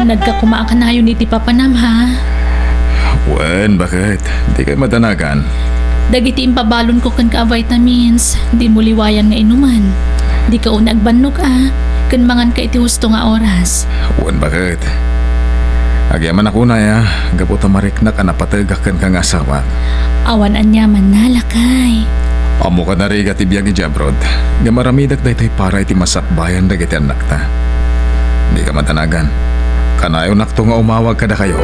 Manad ka kumaakanayon ni ti papanam ha. Wen, bakit? Di kayo madanagan. Dagiti impabalon ko kan ka vitamins. Di mo liwayan nga inuman. Di ka unag bannog kan mangan ka iti husto nga oras. Wen, bakit? Agyaman ako na ya. Gapot na mariknak na patagakan ka nga asawa. Awan anyaman nalakay. Amo ka na rin katibiyag ni Jabrod. Nga maramidak da ito'y para iti masakbayan da iti anak ta. Di ka matanagan. Kanayo nakto nga umawag kada kayo.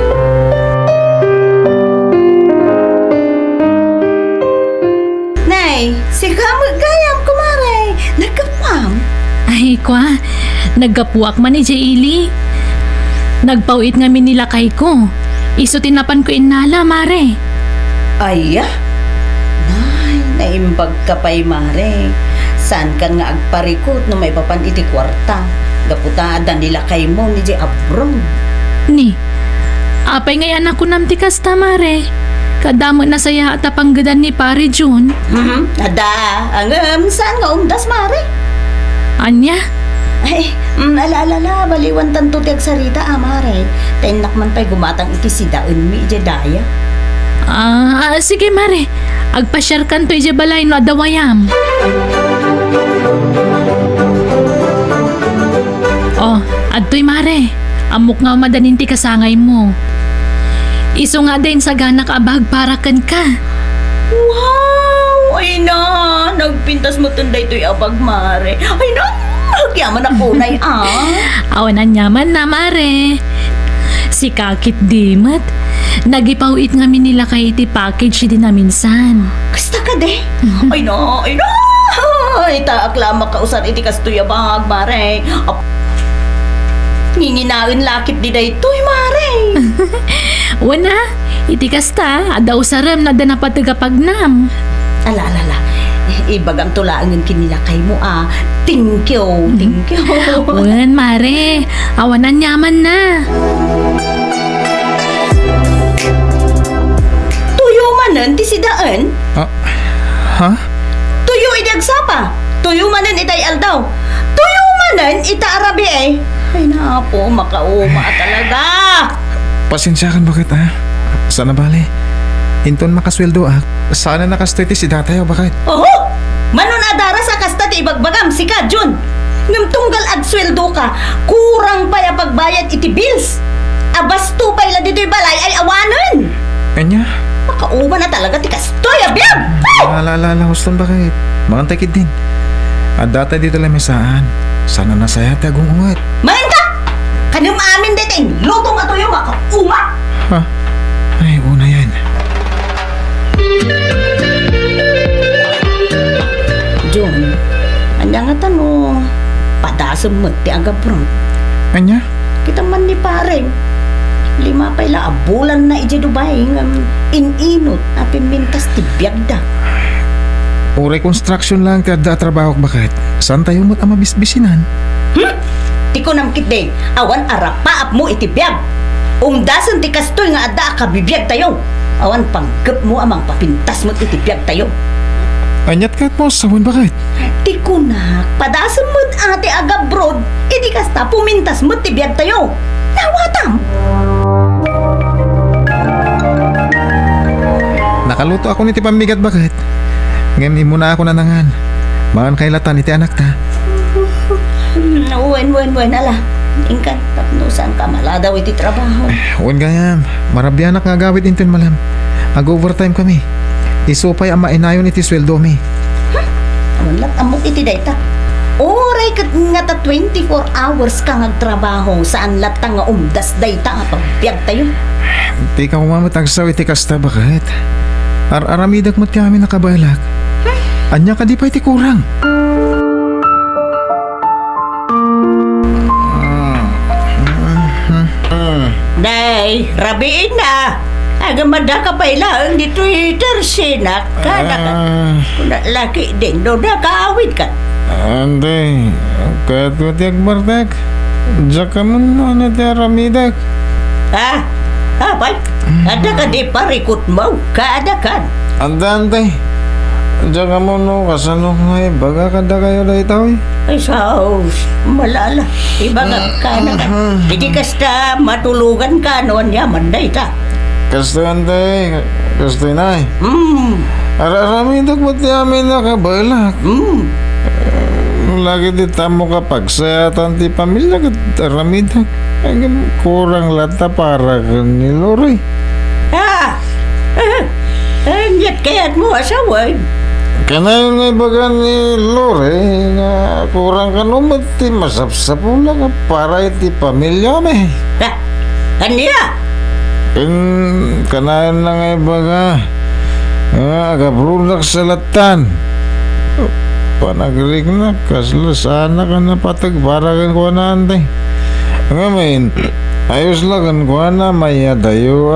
Nay, si kamot gayam kumaray. Nagkapam. Ay kwa, naggapuak man ni Jaili. Nagpauit nga minilakay ko. Isutinapan ko inala, mare. Aya. Nay, naimbag ka pa'y mare. Saan ka nga agparikot no may papan iti kwarta. Gaputaan nila kay mo ni J. Abron. Ni, apay ngay anak ko namti kasta, mare. Kadamo na saya at apanggadan ni pare June. Ada, saan nga umdas mare? Anya? Ay, alala, baliwan tanto tiag sarita mare. Tenak man pa'y gumatang iti sidaun mi iti daya. Sige mare. Agpasyar kan to iti balay no adawayam. Oh, adtoy mare. Amok nga madanin ti kasangay mo. Iso nga din sa ganak abag para kan ka. Wow! Ay na! Nagpintas mo tunday to'y abag mare. Ay na! Nagyaman ako na Awan na nyaman na mare. Si kakit dimat. Nagipawit nga nila kay iti package di na minsan. Kasta ka de? Ay na! Ay na! Ay taaklama ka usan iti kastoy abag mare. Nginginaon lakit di day to'y mare. Wana, iti kasta, adaw saram na danapatagapagnam. Ala. Ibagang tulaangin kinilakay mo Thank you. Wan, mare, awanan nyaman na. Tuyo manen ti sidaan? Ha? Tuyo idagsapa. Tuyo manen itay aldaw. Tuyo manen ita arabi Ay na po, makauma talaga. Pasensyakan bakit Sana bali. Hinton makasweldo Sana nakastoy ti si datayo bakit? Oho! Manon adara sa kasta ti ibagbagam si ka, Jun. Ngam tunggal ad sweldo ka, kurang pa ya pagbayad iti bills. Abasto pa ila dito'y balay ay awanan. Kanya? Makauma na talaga ti kastoy, abiyag! Alala, huston bakit? Mga takid din. At data dito lang may saan. Sana nasaya ti agong ungat. Mangan ka! Kanyung amin dating, lutong ato yung makauma. Ha? Ay, una yan. Jun, anya nga tano, padasam mo ti agabron. Kanya? Kita man ni pareng. 5 pa ila abulan na ije Dubai ngam ininot na pimintas ti biyagda. Uray construction lang kada trabaho bakit? Saan tayo mo't mabisbisinan? Ti ko namkit de, awan arapaap mo iti biyag. Umdasan ti kastoy nga adda ka bibiyag tayo. Awan panggap mo amang papintas mo iti biyag tayo. Anyat ka mo, sawan bakit? Ti ko na, padasam mo ate agabrod, idi kasta pumintas mo ti biyag tayo. Nawatam! Nakaluto ako niti pamigat bakit? Ngayon muna ako nanangan. Makan kailatan iti anak ta. Wen, ala. Ingkan, tapno saan ka maladaw iti trabaho. Uwan gayam, marabyanak nga gawit intin malam. Ag-overtime kami. Isupay ang mainayon iti sweldo mi. Awan lat amok iti dayta. Oray kat nga ta 24 hours ka nagtrabaho saan lat ta nga umdas dayta nga pagbiag tayo. Di ka kumamatagsaw iti kasta bakit? Aramidak mo't kami nakabalak. Anya ka di pa iti kurang. Day, rabiin na. Agamada ka pa ilang di Twitter sinak ka na ka. Kuna laki din do nakaawit ka. Anday, kahit mo ti agbardak. Diyak ka mo na ti aramidak. Apay, ada ka di parikot mo, kaada ka. Anday, Diyan ka mo no, kasano nga baga kada kayo na ito eh. Ay, saos. Malala. Iba nga ka na ka. Hindi kasta matulugan ka noon yaman na ita. Kastuan tayo, kastuan na eh. Arami ito ba't yamin na kabalak? Lagi di tamo ka pagsayatan ti pamilya kat arami ito. Kurang lata para ka ni Lori. Anyat kaya't mo asawa. Kanayon nga baga ni Lore nga kurang kanumat ti masapsapula ka para iti pamilya me. Kanya? Kanayon na nga baga agabrunak sa latan. Panagrig na kasla sana ka na patagbaragan ko na antay. Ngayon, ayos lagan ko na maya dayo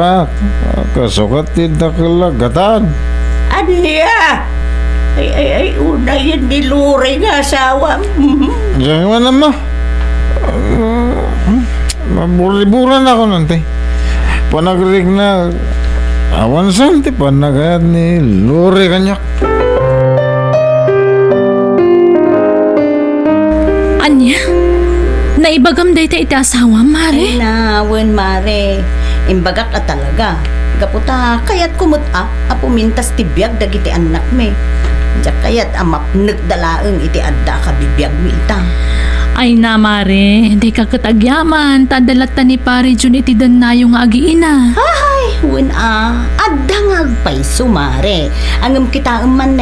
kasukat ti dakalagatan. Anya? Ay, una yun ni Lore nga asawa. Diyan ka naman. Maburi-buran ako nante. Panagrig na awansan ti panagayat ni Lore kanyak. Anya? Naibagam day ta iti asawa, Mare? Ay nawan, Mare. Imbagak ka talaga. Gaputa, kayat kumot apumintas ti biyag dagiti anak me. Diyak kayat amapnag dalaeng iti adda ka bibiyag mi ita. Ay na, Mare. Hindi ka katagyaman. Tadalat ta ni pare Jun iti danayo nga agiina. Ay, wen adda nga agpayso, Mare. Angam kita man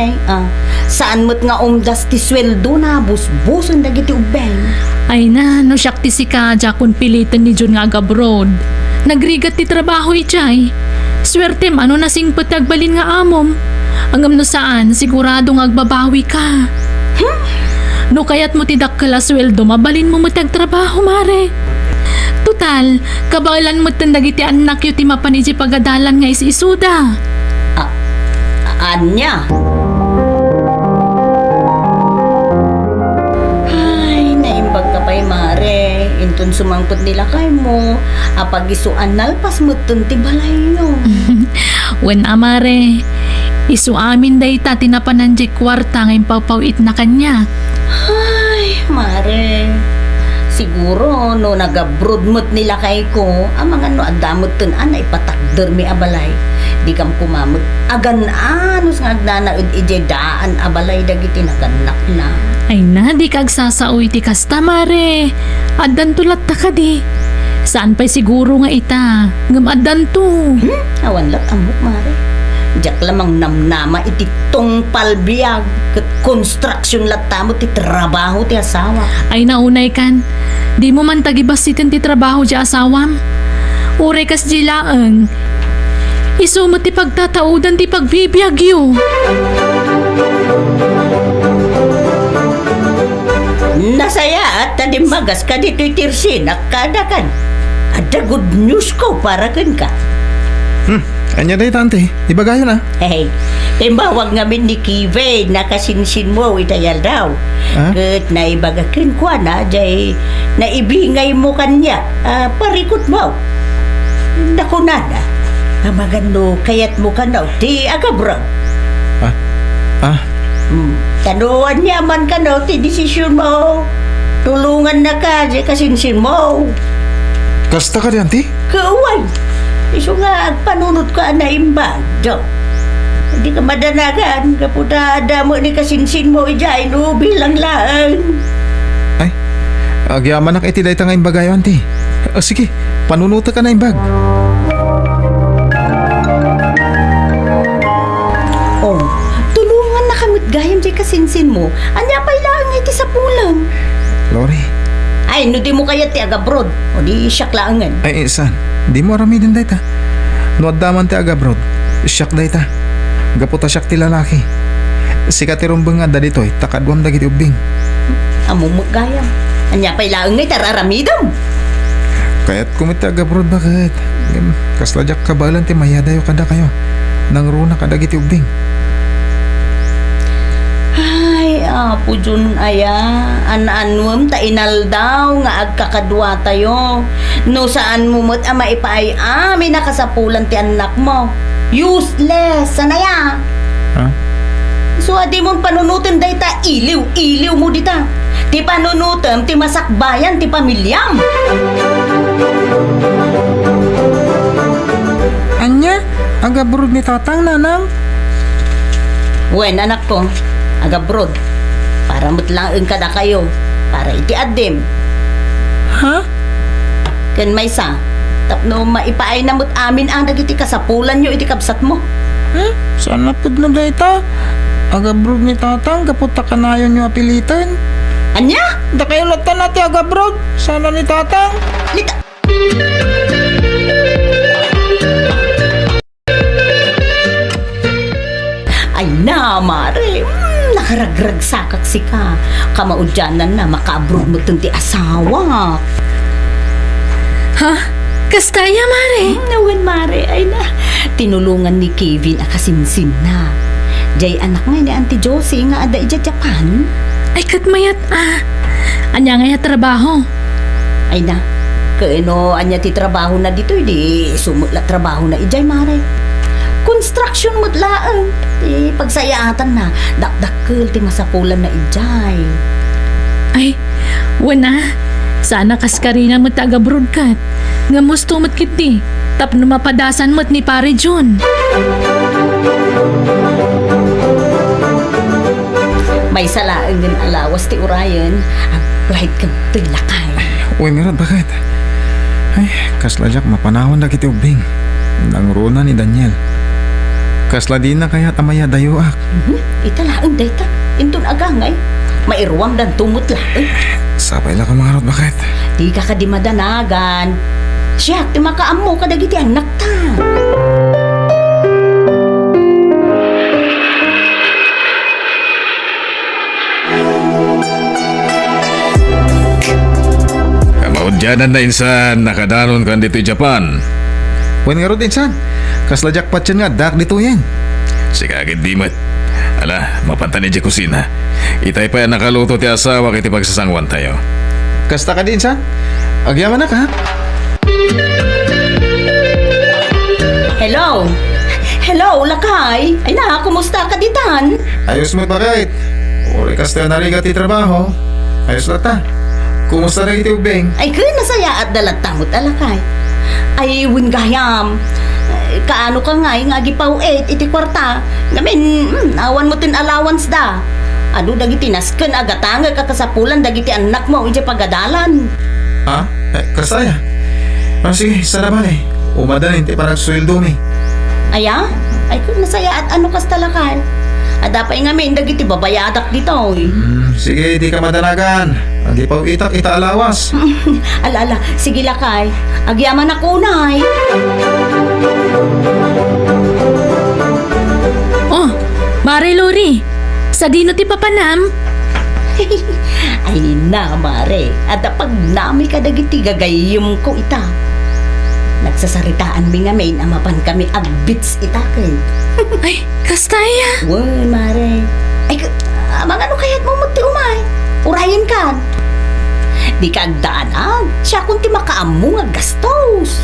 saan mo't nga umdas ti sweldo na busbuson dagiti ubeng. Ay na, no siyak ti si Kadya kung pilitan ni Jun nga agabroad. Nagrigat ti trabaho ichay. Swerte ano nasingpot agbalin nga amom. Angam no saan, sigurado nga agbabawi ka. No kayat mo tidak kala sweldo, mabalin mo matagtrabaho, Mare. Total, kabalan mo tandagiti anak yu ti mapaniji pagadalan nga isuda. Anya? Ay, naimbag ka pa'y, Mare. Intun sumangkot nila kay mo. Apag-isuan nalpas mo ti balay nyo. Wen Mare, isu amin day ta tinapanan di kwarta ngayon pawpawit na kanya. Ay, Mare. Siguro, no nag-abroad mo't nila kay ko, ang mga no adamot tun na ipatakder mi abalay. Di kam kumamot. Agan anos nga agnanaod ije daan abalay dagiti naganak na. Ay na, di kag sasauy ti kasta, Mare. Addan tulat ta ka di. Saan pa'y siguro nga ita? Ngam addan to. Awan lat amok, Mare. Diyak lamang namnama iti tungpal biyag ket construction latamo ti trabaho ti asawa. Ay naunay kan. Di mo man tagibasitin ti trabaho di asawam. Uray kas di laeng. Isumot ti pagtataudan ti pagbibiyag yu. Nasaya at tadimbagas ka dito'y tirsinak kada kan. Ada good news ko para kan ka. Anya day tante, ibagayo na. Hey, timbawag ngamin ni Kive na kasinsin mo itayal daw. Ket naibagakin ko na jay naibingay mo kanya. Parikot mo. Nakunana. Magano kayat mo ka na ti agabro. Tanuan niya man ka na ti desisyon mo. Tulungan na ka jay kasinsin mo. Kasta ka di, auntie? Kauwan. Iso nga, panunod ka na imbag, Diyo. Hindi ka madanagan, kaputa damo ni kasinsin mo ijay, no, bilang lang. Ay, agyaman na iti day ta nga imbagayo, auntie. Sige, panunuta ka na imbag. Oh, tulungan na kamot gayam jay kasinsin mo. Anya pa'y lang iti sa pulang. Lori. Ay, no di mo kaya ti agabrod. O di siyak laangan. Ay, san? Di mo arami din day ta. No addaman ti agabrod. Siyak day ta. Gaputa siyak ti lalaki. Sikat ti rumbeng nga da dito'y takadwam dagiti ubing. Amo mo gayam. Anya pa'y lang ngay tararamidam. Kaya't kumiti agabrod bakit? Kasladyak kabalan ti mayadayo kada kayo. Nang runa kadagiti ubing. Apo Jun aya, an-anwam ta inal daw nga agkakadwa tayo. No saan mo mo't maipaay amin nakasapulan ti anak mo. Useless, sanaya. Ha? So adi mong panunutan day ta iliw mo dita. Ti panunutam ti masakbayan ti pamilyam. Anya, agabrod ni tatang nanang. Wen anak ko, agabrod. Para mutlaang kada kayo. Para iti adim. Ha? Ken may sa. Tapno maipaay na mo't amin ang dagiti kasapulan nyo iti kabsat mo. Sana pud na dayta. Agabrod ni tatang, kaputa kanayon nyo apilitan. Anya? Da kayo natan nati agabrod. Sana ni tatang. Lita. Ay na, Mare. Nakaragrag sakak si ka. Kamaudyanan na makaabroad mo ti asawa. Ha? Kastaya, Mare. Nawan, Mare. Ay na. Tinulungan ni Kevin akasinsin na. Jay anak nga ni Auntie Josie nga ada ija Japan. Ay, katmayat anya nga trabaho. Ay na. Kaino anya ti trabaho na dito. Di sumutla trabaho na ijay, Mare. Construction mutlaan. Di pagsayaatan na. Dakdakkel ti masapulan na ijay. Ay, wana. Sana kaskarina mo taga-broad kat. Nga musto mo't kiti. Tapno mapadasan mo't ni Pare John. May salaang din alawas ti Urayan. Ang kahit kang tilakay. Uy, meron, bakit? Ay, kaslajak mapanahon na kiti ubing. Nangruna ni Daniel. Kasla din na kaya tamaya dayuak. Italaang dayta. Intun agangay. Mairuwam dan tumot laang. Sapay lang kamarot, bakit? Di ka ka di madanagan. Siya, ti makaamo ka dagiti ang nakta. Kamaudyanan na insan, nakadanon kan dito Japan. Wen nga rin insan, kaslajak patyan nga, dak dito yan. Sikagid dimat. Ala, mapantani di kusina. Itay pa yan nakaluto ti asawa kiti pagsasangwan tayo. Kasta ka din insan? Agyaman na ka? Hello? Hello, lakay. Ay na, kumusta ka ditan? Ayos mo bakit? Uri kasta na rin ti trabaho. Ayos na ta. Kumusta na iti ubing? Ay, kaya nasaya at dalatangot alakay. Ay, wingayam. Kaano ka nga, nga gipaw iti kwarta. Ngamin, awan mo tin allowance da. Ado dagiti nasken agatanga kakasapulan dagiti anak mo iti pagadalan. Ha? Kasaya? Sige, sana ba eh? Umadan hindi parang sweldo mi. Aya? Ay, kung nasaya at ano kas talakay. Adapay ngamin dagiti babayadak dito. Sige, di ka madanagan. Andi pa itak ita alawas. Ala, sige lakay. Agyaman ako unay. Oh, Mare Lori. Sa dino ti papanam? Ay na, Mare. At pag nami ka dagiti gagayim ko ita. Nagsasaritaan mi nga main amapan kami agbits itakay. Ay, kastaya. Uy, Mare. Ay, mga ano kaya't mo muti umay? Urayan ka. Di ka agdaanag. Siya kung ti makaammo nga gastos.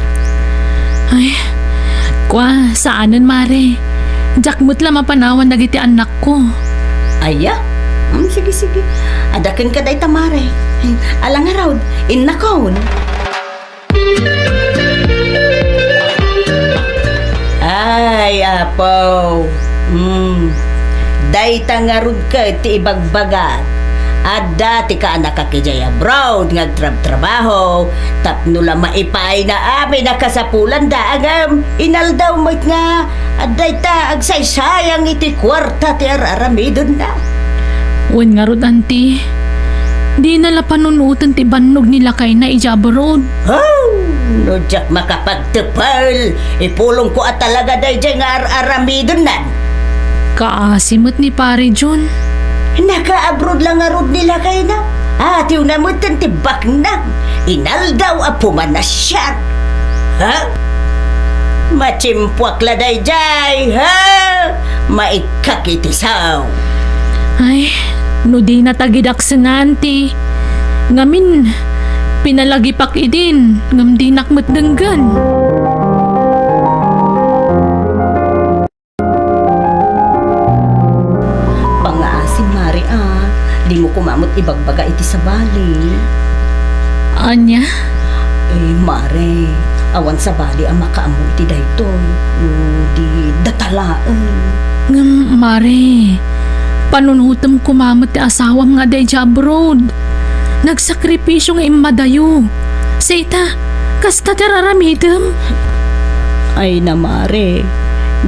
Ay, kwa, saanan, Mare? Jakmut lang mapanawan nagiti anak ko. Aya? Sige. Adakin ka day tamare. Alang nga raw, innakaon. Ay, apo. Day tangarud ka ti ibagbagat. At dati ka anak kakijay abroad nga trabaho. Tapno lang maipay na amin nakasapulan da agam. Inaldaw mo't nga. At day ta agsaysayang iti kwarta ti araramidon na. Wen nga rod, auntie. Di nala panunutan ti bannog nila kay na ijabarod. Oh, no jak makapagtepal. Ipulong ko at talaga day dyan nga aramidon na. Kaasimot ni Pare John. Naka-abroad lang nga rod nila kay na. Atiw na mo tibak na. Inaldaw a pumanasyan. Ha? Machimpwak la day jay, ha? Maikakitisaw. Ay, no di natagidak sa nanti. Ngamin, pinalagipak idin. Ngam di nakmatdanggan. ibagbaga iti sa bali. Anya? Mare, awan sa bali ang makaamu iti daytoy. Di datalaan. Mare, panunutam kumamot ti asawam nga day abroad. Nagsakripisyo nga imadayo. Seta, kasta tiraramidam. Ay na mare,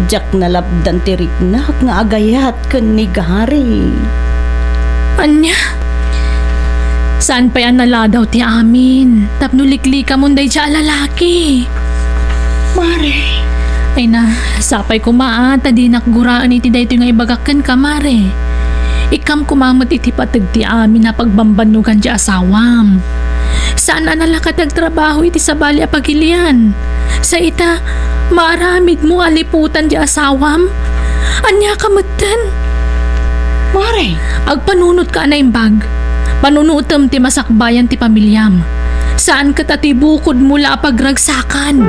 jak nalabdan ti riknak nga agayat ken ni gari. Anya? Saan pa yan naladaw ti amin? Tapno liklika mo day siya lalaki. Mare, Ay na, sapay kumaat, di nakguraan iti dayto nga ibagakan ka, mare. Ikam kumamot iti patag ti amin na pagbambanugan di asawam. Saan na nalakatag trabaho iti sa bali a pagilian? Sa ita, maaramid mo aliputan di asawam? Anya kamutan? mare, Agpanunot ka na imbag. Panunutom ti masakbayan ti pamilyam. Saan ka tatibukod mula pagragsakan?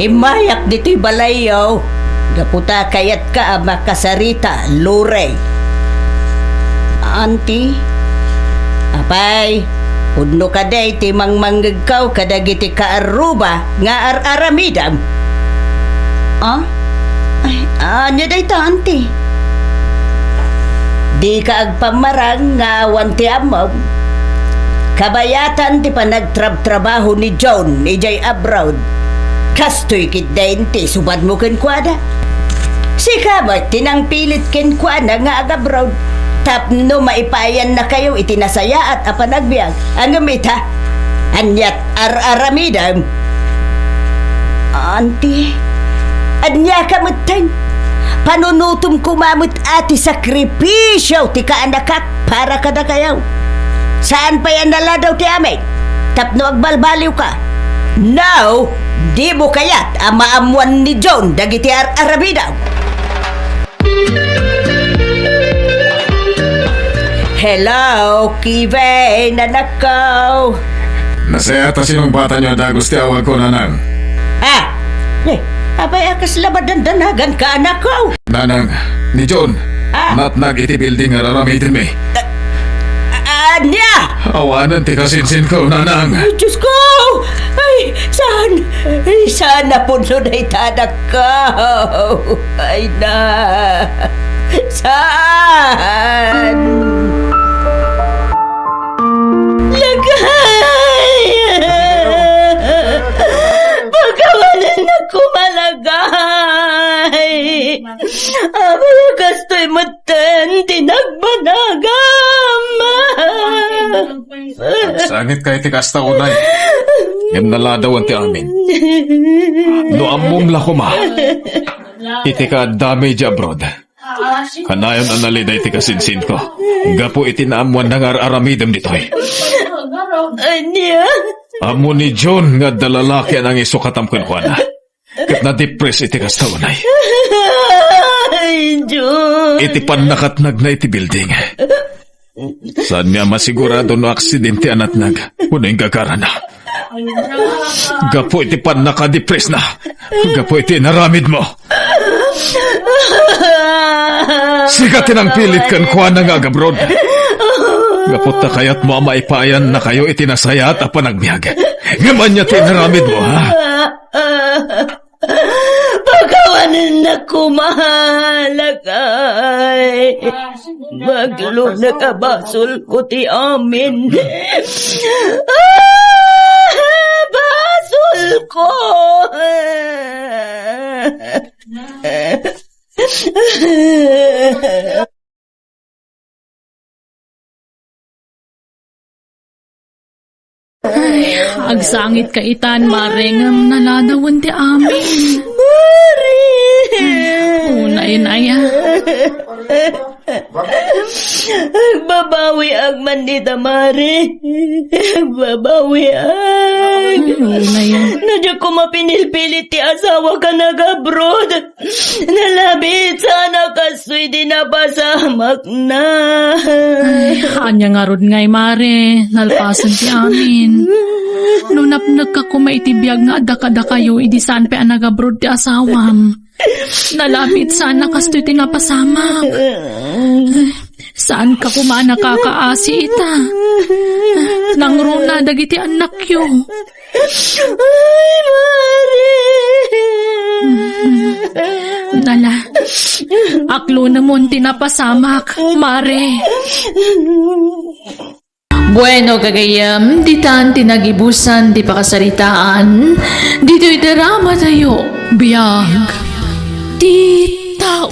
imayak dito'y balayaw. Gaputa kayat ka ang makasarita, lure. Auntie, apay, udno ka day ti mangmanggagaw kadagiti kaaruba nga aramidam. Ah? Ay, anya day ta, auntie? Di ka agpamarang nga awan ti amam. Kabayatan ti panagtrabaho ni John, ijay abroad. Kastoy kit dahin ti subad mo kenkwada. Si kabat tinang pilit kenkwada nga agabroad. Tapno maipayan na kayo itinasaya at apanagbiag. Ang gamita, anyat aramidam. Auntie, anya kamutan. Panunutom kumamot ati sakripisyo ti kaanakak para kada kayaw. Saan pa yan naladaw ti amin? Tapno agbalbaliw ka. Now, di mo kayat ang maamuan ni John dagiti aramidam. Hello, Kive, nanakaw. Nasaya ta sinong bata niyo dagos ti awag ko, nanang. Abay akas labadan danagan ka, anakaw. Nanang, ni John, natnag iti building nga raramitin mi. Anya! Awanan ti kasinsin ko, nanang. Ay, Diyos ko! Ay, saan na punso na itanak ka? Ay na! Saan? Lagay! Pagkawalan na kumalagay! Abay, gastoy matan, tinagbanagam! Sangit kay ti kasta unay. Yan naladaw ang ti amin. No amom lakuma. Iti ka damage abroad. Kanayon ang naliday ti kasinsin ko. Gapo iti naamuan ng aramidam ditoy. Anya? Amo ni John nga dalalaki ang isukatam kunkwana. Kat na-depress iti kasta unay. Ay, Diyos! Iti panakatnag na iti building. Saan nga masigurado no aksidente anatnag? Unay gagarana. Gapo iti panaka-depress na. Gapo iti naramid mo. Sigatin ang pilit kan kuha na nga agabrod. Gapot na kayat mo ang maipayan na kayo itinasaya at apanagbiag. Ngaman niya tinaramid mo, ha? Pagkawanan na kumahalagay. Maglo na kabasol ko ti amin. Basol ko! Agsangit ka itan, marengam naladawan ti amin. Mari! Unay na ya. Babawi ang mandita, Mari. Babawi ang. Unay ya. Nadya ko mapinilpilit ti asawa ka nag-abroad. Nalabit sana kasoy di napasamak na. Anya nga rod ngay, mare. Nalpasan ti amin. Nunapnag ka kumaitibiyag nga adakada kayo, idi saan pa ang nag-abroad ti asawam. Nalapit sana kasto'y tinapasamak. Saan ka kumana kakaasi ita? Nangro na dagiti anak yo. Nala, aklo namon tinapasamak, Mare. Bueno, kagayam, ditan tinagibusan, di pakasaritaan, dito'y drama tayo, biyag, di tao.